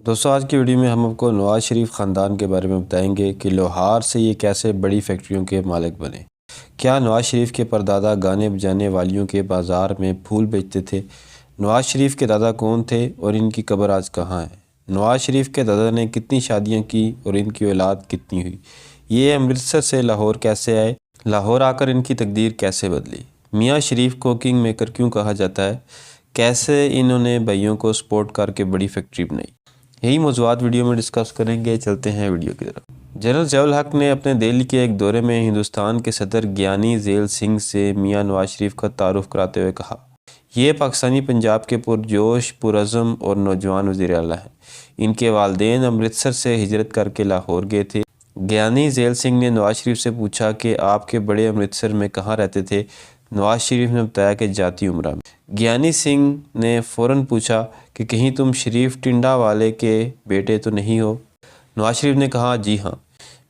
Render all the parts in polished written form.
دوستوں آج کی ویڈیو میں ہم آپ کو نواز شریف خاندان کے بارے میں بتائیں گے کہ لوہار سے یہ کیسے بڑی فیکٹریوں کے مالک بنے۔ کیا نواز شریف کے پردادا گانے بجانے والیوں کے بازار میں پھول بیچتے تھے؟ نواز شریف کے دادا کون تھے اور ان کی قبر آج کہاں ہے؟ نواز شریف کے دادا نے کتنی شادیاں کی اور ان کی اولاد کتنی ہوئی؟ یہ امرتسر سے لاہور کیسے آئے؟ لاہور آ کر ان کی تقدیر کیسے بدلی؟ میاں شریف کو کنگ میکر کیوں کہا جاتا ہے؟ کیسے انہوں نے بھائیوں کو سپورٹ کر کے بڑی فیکٹری بنائی؟ یہی موضوعات ویڈیو میں ڈسکس کریں گے۔ چلتے ہیں ویڈیو کی طرف۔ جنرل ضیاء الحق نے اپنے دہلی کے ایک دورے میں ہندوستان کے صدر گیانی زیل سنگھ سے میاں نواز شریف کا تعارف کراتے ہوئے کہا، یہ پاکستانی پنجاب کے پرجوش، پرعزم اور نوجوان وزیر اعلیٰ ہیں۔ ان کے والدین امرتسر سے ہجرت کر کے لاہور گئے تھے۔ گیانی زیل سنگھ نے نواز شریف سے پوچھا کہ آپ کے بڑے امرتسر میں کہاں رہتے تھے؟ نواز شریف نے بتایا کہ جاتی امرہ میں۔ گیانی سنگھ نے فوراً پوچھا کہ کہیں تم شریف ٹنڈا والے کے بیٹے تو نہیں ہو؟ نواز شریف نے کہا جی ہاں۔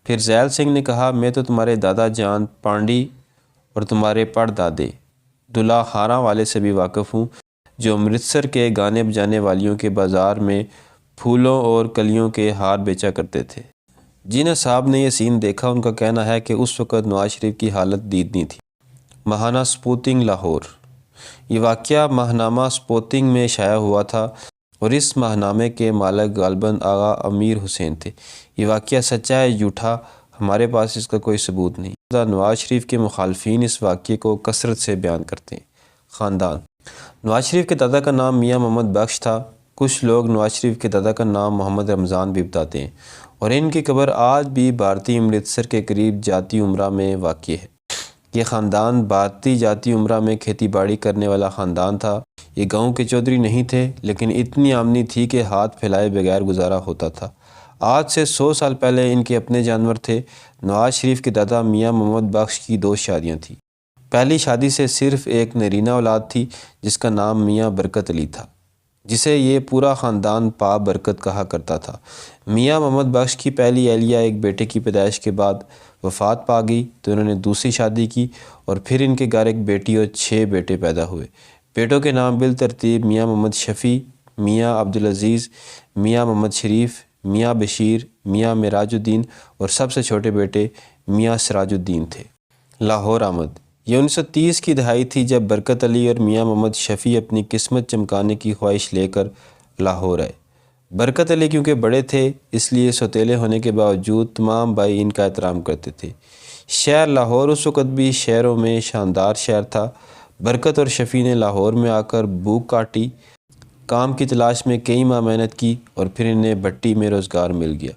پھر زیل سنگھ نے کہا میں تو تمہارے دادا جان پانڈی اور تمہارے پڑدادے دلہا خاراں والے سے بھی واقف ہوں، جو امرتسر کے گانے بجانے والیوں کے بازار میں پھولوں اور کلیوں کے ہار بیچا کرتے تھے۔ جن اصحاب نے یہ سین دیکھا ان کا کہنا ہے کہ اس وقت نواز شریف کی حالت دیدنی تھی۔ ماہانہ سپوتنگ لاہور۔ یہ واقعہ ماہنامہ سپوتنگ میں شائع ہوا تھا اور اس ماہنامے کے مالک غالباً آغا امیر حسین تھے۔ یہ واقعہ سچا ہے جھوٹا ہمارے پاس اس کا کوئی ثبوت نہیں۔ نواز شریف کے مخالفین اس واقعے کو کثرت سے بیان کرتے ہیں۔ خاندان۔ نواز شریف کے دادا کا نام میاں محمد بخش تھا۔ کچھ لوگ نواز شریف کے دادا کا نام محمد رمضان بھی بتاتے ہیں اور ان کی قبر آج بھی بھارتی امرتسر کے قریب جاتی امرہ میں واقع ہے۔ یہ خاندان بھارتی جاتی امرہ میں کھیتی باڑی کرنے والا خاندان تھا۔ یہ گاؤں کے چودھری نہیں تھے لیکن اتنی آمدنی تھی کہ ہاتھ پھیلائے بغیر گزارا ہوتا تھا۔ آج سے 100 سال پہلے ان کے اپنے جانور تھے۔ نواز شریف کے دادا میاں محمد بخش کی 2 شادیاں تھیں۔ پہلی شادی سے صرف ایک نرینہ اولاد تھی جس کا نام میاں برکت علی تھا، جسے یہ پورا خاندان پا برکت کہا کرتا تھا۔ میاں محمد بخش کی پہلی اہلیہ ایک بیٹے کی پیدائش کے بعد وفات پا گئی تو انہوں نے دوسری شادی کی اور پھر ان کے گھر ایک بیٹی اور 6 بیٹے پیدا ہوئے۔ بیٹوں کے نام بالترتیب میاں محمد شفیع، میاں عبدالعزیز، میاں محمد شریف، میاں بشیر، میاں معراج الدین اور سب سے چھوٹے بیٹے میاں سراج الدین تھے۔ لاہور آمد۔ یہ 1930 کی دہائی تھی جب برکت علی اور میاں محمد شفیع اپنی قسمت چمکانے کی خواہش لے کر لاہور آئے۔ برکت علی کیونکہ بڑے تھے اس لیے سوتیلے ہونے کے باوجود تمام بھائی ان کا احترام کرتے تھے۔ شہر لاہور اس وقت بھی شہروں میں شاندار شہر تھا۔ برکت اور شفیع نے لاہور میں آ کر بھوک کاٹی، کام کی تلاش میں کئی ماہ محنت کی اور پھر انہیں بھٹی میں روزگار مل گیا۔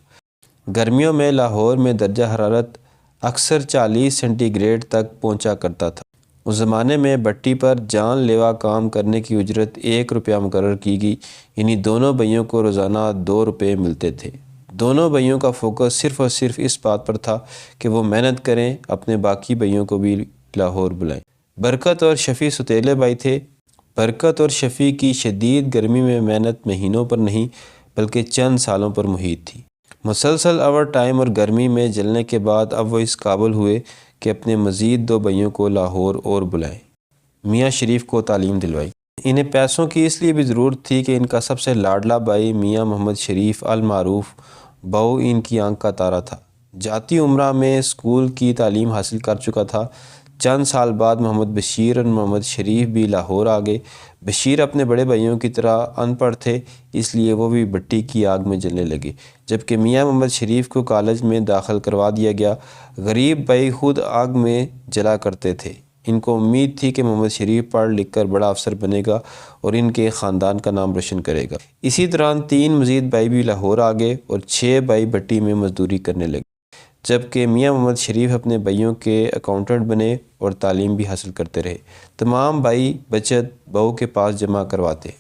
گرمیوں میں لاہور میں درجہ حرارت اکثر 40 سینٹی گریڈ تک پہنچا کرتا تھا۔ اس زمانے میں بھٹی پر جان لیوا کام کرنے کی اجرت 1 روپیہ مقرر کی گئی، یعنی دونوں بھائیوں کو روزانہ 2 روپے ملتے تھے۔ دونوں بھائیوں کا فوکس صرف اور صرف اس بات پر تھا کہ وہ محنت کریں، اپنے باقی بھائیوں کو بھی لاہور بلائیں۔ برکت اور شفیع سوتیلے بھائی تھے۔ برکت اور شفیع کی شدید گرمی میں محنت مہینوں پر نہیں بلکہ چند سالوں پر محیط تھی۔ مسلسل اوور ٹائم اور گرمی میں جلنے کے بعد اب وہ اس قابل ہوئے کہ اپنے مزید 2 بھائیوں کو لاہور اور بلائیں۔ میاں شریف کو تعلیم دلوائی۔ انہیں پیسوں کی اس لیے بھی ضرورت تھی کہ ان کا سب سے لاڈلا بھائی میاں محمد شریف المعروف بہو ان کی آنکھ کا تارا تھا۔ جاتی امرہ میں اسکول کی تعلیم حاصل کر چکا تھا۔ چند سال بعد محمد بشیر اور محمد شریف بھی لاہور آ گئے۔ بشیر اپنے بڑے بھائیوں کی طرح ان پڑھ تھے اس لیے وہ بھی بھٹی کی آگ میں جلنے لگے، جبکہ میاں محمد شریف کو کالج میں داخل کروا دیا گیا۔ غریب بھائی خود آگ میں جلا کرتے تھے۔ ان کو امید تھی کہ محمد شریف پڑھ لکھ کر بڑا افسر بنے گا اور ان کے خاندان کا نام روشن کرے گا۔ اسی دوران 3 مزید بھائی بھی لاہور آ گئے اور 6 بھائی بھٹی میں مزدوری کرنے لگے، جبکہ میاں محمد شریف اپنے بھائیوں کے اکاؤنٹنٹ بنے اور تعلیم بھی حاصل کرتے رہے۔ تمام بھائی بچت بہو کے پاس جمع کرواتے۔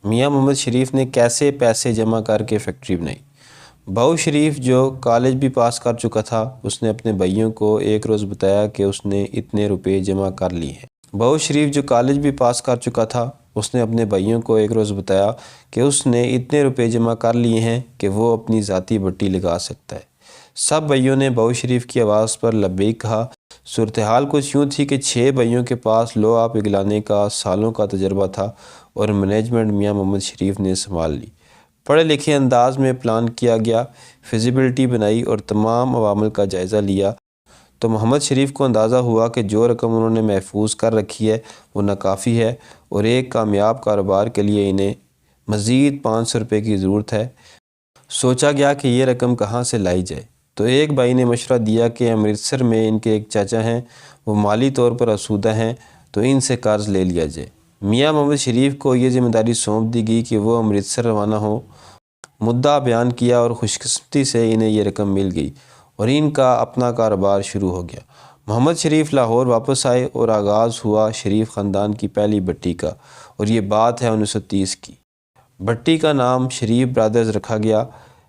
میاں محمد شریف نے کیسے پیسے جمع کر کے فیکٹری بنائی؟ بہو شریف جو کالج بھی پاس کر چکا تھا، اس نے اپنے بھائیوں کو ایک روز بتایا کہ اس نے اتنے روپے جمع کر لیے ہیں۔ بہو شریف جو کالج بھی پاس کر چکا تھا، اس نے اپنے بھائیوں کو ایک روز بتایا کہ اس نے اتنے روپے جمع کر لیے ہیں کہ وہ اپنی ذاتی بھٹی لگا سکتا ہے۔ سب بھائیوں نے بہو شریف کی آواز پر لبیک کہا۔ صورتحال کچھ یوں تھی کہ 6 بھائیوں کے پاس لوہا پگھلانے کا سالوں کا تجربہ تھا اور مینجمنٹ میاں محمد شریف نے سنبھال لی۔ پڑھے لکھے انداز میں پلان کیا گیا، فیزیبلٹی بنائی اور تمام عوامل کا جائزہ لیا تو محمد شریف کو اندازہ ہوا کہ جو رقم انہوں نے محفوظ کر رکھی ہے وہ ناکافی ہے اور ایک کامیاب کاروبار کے لیے انہیں مزید 500 روپے کی ضرورت ہے۔ سوچا گیا کہ یہ رقم کہاں سے لائی جائے، تو ایک بھائی نے مشورہ دیا کہ امرتسر میں ان کے ایک چاچا ہیں، وہ مالی طور پر آسودہ ہیں، تو ان سے قرض لے لیا جائے۔ میاں محمد شریف کو یہ ذمہ داری سونپ دی گئی کہ وہ امرتسر روانہ ہوں۔ مدعا بیان کیا اور خوش قسمتی سے انہیں یہ رقم مل گئی اور ان کا اپنا کاروبار شروع ہو گیا۔ محمد شریف لاہور واپس آئے اور آغاز ہوا شریف خاندان کی پہلی بٹی کا، اور یہ بات ہے 1930 کی۔ بٹی کا نام شریف برادرز رکھا گیا۔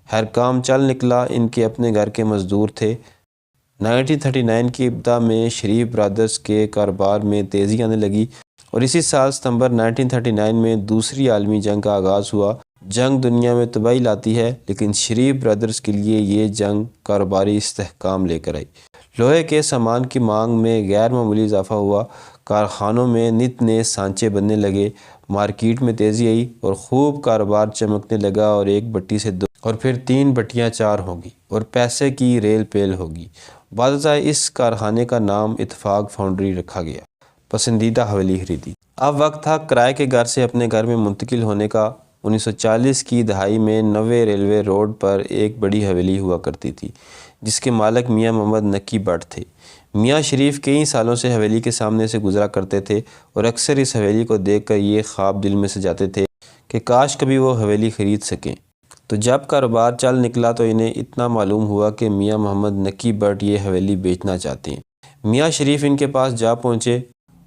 ہر کام چل نکلا، ان کے اپنے گھر کے مزدور تھے۔ 1939 کی ابتدا میں شریف برادرز کے کاروبار میں تیزی آنے لگی اور اسی سال ستمبر 1939 میں دوسری عالمی جنگ کا آغاز ہوا۔ جنگ دنیا میں تباہی لاتی ہے، لیکن شریف برادرز کے لیے یہ جنگ کاروباری استحکام لے کر آئی۔ لوہے کے سامان کی مانگ میں غیر معمولی اضافہ ہوا، کارخانوں میں نت نئے سانچے بننے لگے، مارکیٹ میں تیزی آئی اور خوب کاروبار چمکنے لگا، اور ایک بٹی سے 2 اور پھر 3 بٹیاں 4 ہوگی اور پیسے کی ریل پیل ہوگی۔ بعد ازاں اس کارخانے کا نام اتفاق فاؤنڈری رکھا گیا۔ پسندیدہ حویلی خریدی۔ اب وقت تھا کرائے کے گھر سے اپنے گھر میں منتقل ہونے کا۔ 1940 کی دہائی میں 90 ریلوے روڈ پر ایک بڑی حویلی ہوا کرتی تھی جس کے مالک میاں محمد نکی بٹ تھے۔ میاں شریف کئی سالوں سے حویلی کے سامنے سے گزرا کرتے تھے اور اکثر اس حویلی کو دیکھ کر یہ خواب دل میں سجاتے تھے کہ کاش کبھی وہ حویلی خرید سکیں۔ تو جب کاروبار چل نکلا تو انہیں اتنا معلوم ہوا کہ میاں محمد نکی بٹ یہ حویلی بیچنا چاہتے ہیں۔ میاں شریف ان کے پاس جا پہنچے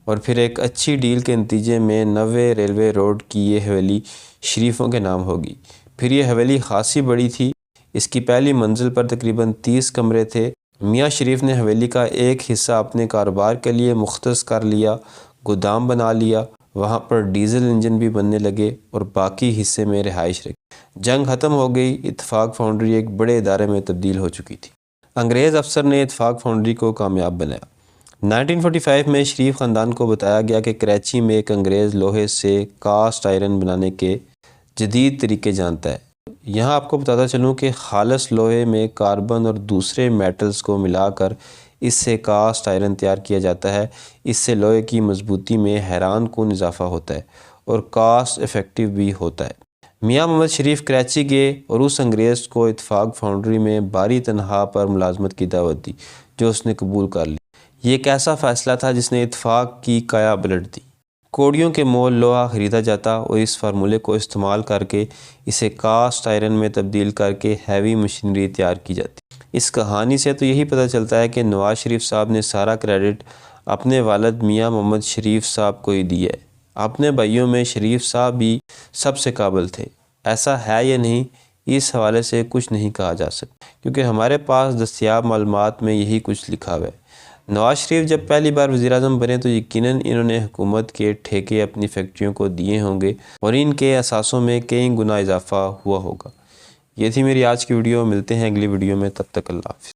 اور پھر ایک اچھی ڈیل کے نتیجے میں 90 ریلوے روڈ کی یہ حویلی شریفوں کے نام ہوگی۔ پھر یہ حویلی خاصی بڑی تھی۔ اس کی پہلی منزل پر تقریباً 30 کمرے تھے۔ میاں شریف نے حویلی کا ایک حصہ اپنے کاروبار کے لیے مختص کر لیا، گودام بنا لیا، وہاں پر ڈیزل انجن بھی بننے لگے اور باقی حصے میں رہائش رکھی۔ جنگ ختم ہو گئی، اتفاق فاؤنڈری ایک بڑے ادارے میں تبدیل ہو چکی تھی۔ انگریز افسر نے اتفاق فاؤنڈری کو کامیاب بنایا۔ 1945 میں شریف خاندان کو بتایا گیا کہ کراچی میں ایک انگریز لوہے سے کاسٹ آئرن بنانے کے جدید طریقے جانتا ہے۔ یہاں آپ کو بتاتا چلوں کہ خالص لوہے میں کاربن اور دوسرے میٹلز کو ملا کر اس سے کاسٹ آئرن تیار کیا جاتا ہے۔ اس سے لوہے کی مضبوطی میں حیران کن اضافہ ہوتا ہے اور کاسٹ افیکٹو بھی ہوتا ہے۔ میاں محمد شریف کراچی گئے اور اس انگریز کو اتفاق فاؤنڈری میں باری تنخواہ پر ملازمت کی دعوت دی جو اس نے قبول کر لی۔ یہ ایک ایسا فیصلہ تھا جس نے اتفاق کی کایا پلٹ دی۔ کوڑیوں کے مول لوہا خریدا جاتا اور اس فارمولے کو استعمال کر کے اسے کاسٹ آئرن میں تبدیل کر کے ہیوی مشینری تیار کی جاتی۔ اس کہانی سے تو یہی پتہ چلتا ہے کہ نواز شریف صاحب نے سارا کریڈٹ اپنے والد میاں محمد شریف صاحب کو ہی دیا ہے۔ اپنے بھائیوں میں شریف صاحب بھی سب سے قابل تھے۔ ایسا ہے یا نہیں، اس حوالے سے کچھ نہیں کہا جا سکتا کیونکہ ہمارے پاس دستیاب معلومات میں یہی کچھ لکھا ہوا ہے۔ نواز شریف جب پہلی بار وزیر اعظم بنے تو یقیناً انہوں نے حکومت کے ٹھیکے اپنی فیکٹریوں کو دیے ہوں گے اور ان کے اثاثوں میں کئی گنا اضافہ ہوا ہوگا۔ یہ تھی میری آج کی ویڈیو، ملتے ہیں اگلی ویڈیو میں، تب تک اللہ حافظ۔